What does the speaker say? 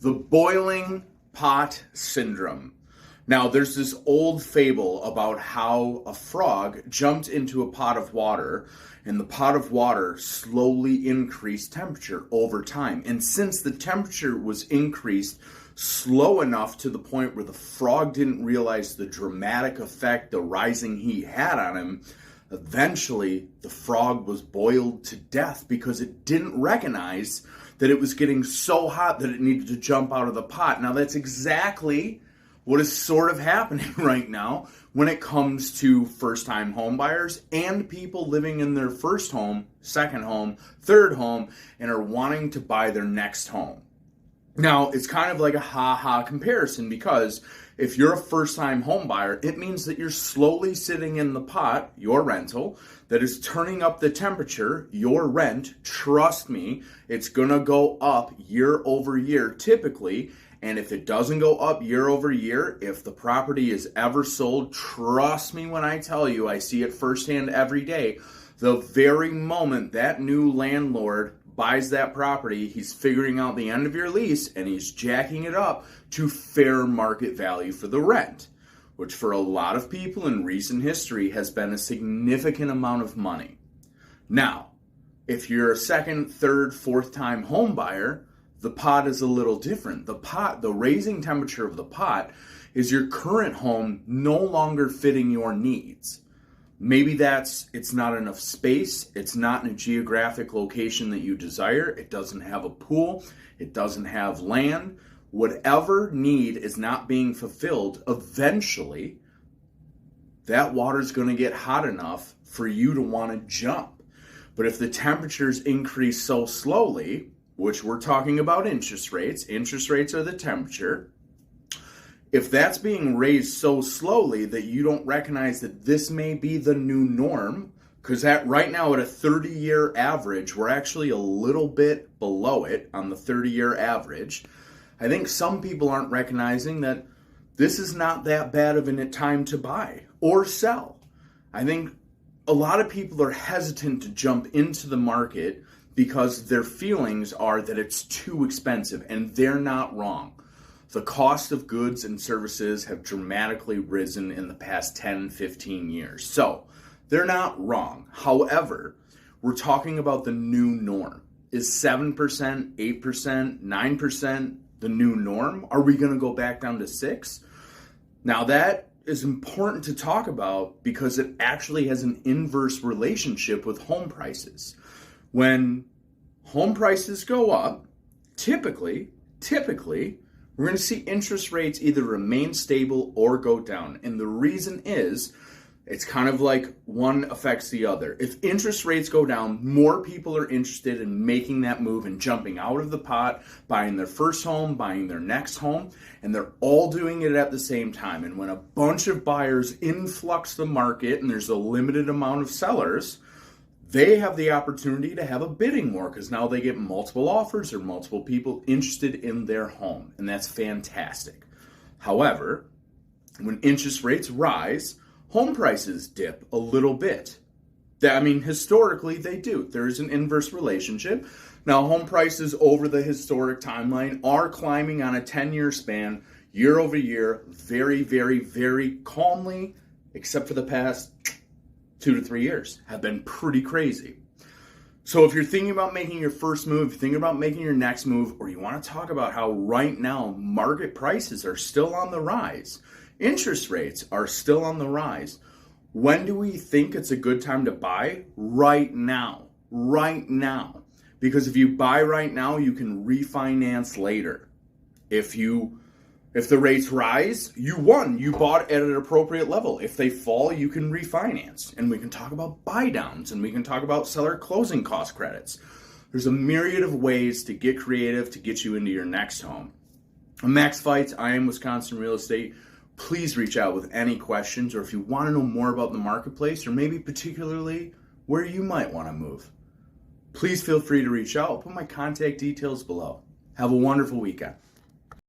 The boiling pot syndrome. Now, there's this old fable about how a frog jumped into a pot of water, and the pot of water slowly increased temperature over time. And since the temperature was increased slow enough to the point where the frog didn't realize the dramatic effect the rising heat had on him, eventually the frog was boiled to death because it didn't recognize that it was getting so hot that it needed to jump out of the pot. Now, that's exactly what is sort of happening right now when it comes to first-time home buyers and people living in their first home, second home, third home, and are wanting to buy their next home. Now, it's kind of like a ha-ha comparison, because if you're a first-time home buyer, it means that you're slowly sitting in the pot, your rental, that is turning up the temperature, your rent. Trust me, it's going to go up year over year typically. And if it doesn't go up year over year, if the property is ever sold, trust me when I tell you, I see it firsthand every day. The very moment that new landlord buys that property, he's figuring out the end of your lease and he's jacking it up to fair market value for the rent, which for a lot of people in recent history has been a significant amount of money. Now, if you're a second, third, fourth time home buyer, the pot is a little different. The raising temperature of the pot is your current home no longer fitting your needs. Maybe it's not enough space, it's not in a geographic location that you desire, it doesn't have a pool, it doesn't have land. Whatever need is not being fulfilled, eventually that water's going to get hot enough for you to want to jump. But if the temperatures increase so slowly, which we're talking about interest rates are the temperature. If that's being raised so slowly that you don't recognize that this may be the new norm, because right now at a 30-year average, we're actually a little bit below it on the 30-year average. I think some people aren't recognizing that this is not that bad of a time to buy or sell. I think a lot of people are hesitant to jump into the market because their feelings are that it's too expensive, and they're not wrong. The cost of goods and services have dramatically risen in the past 10, 15 years. So they're not wrong. However, we're talking about the new norm. Is 7%, 8%, 9% the new norm? Are we going to go back down to 6%? Now that is important to talk about because it actually has an inverse relationship with home prices. When home prices go up, typically, we're going to see interest rates either remain stable or go down. And the reason is, it's kind of like one affects the other. If interest rates go down, more people are interested in making that move and jumping out of the pot, buying their first home, buying their next home, and they're all doing it at the same time. And when a bunch of buyers influx the market and there's a limited amount of sellers, they have the opportunity to have a bidding war because now they get multiple offers or multiple people interested in their home, and that's fantastic. However, when interest rates rise, home prices dip a little bit. Historically they do. There is an inverse relationship. Now, home prices over the historic timeline are climbing on a 10-year span, year over year, very, very, very calmly, except for the past 2 to 3 years have been pretty crazy. So if you're thinking about making your first move, if you're thinking about making your next move, or you want to talk about how right now market prices are still on the rise, interest rates are still on the rise, when do we think it's a good time to buy? Right now. Right now. Because if you buy right now, you can refinance later. If the rates rise, you won. You bought at an appropriate level. If they fall, you can refinance. And we can talk about buy downs, and we can talk about seller closing cost credits. There's a myriad of ways to get creative to get you into your next home. I'm Max Fights. I am Wisconsin Real Estate. Please reach out with any questions, or if you want to know more about the marketplace, or maybe particularly where you might want to move, please feel free to reach out. I'll put my contact details below. Have a wonderful weekend.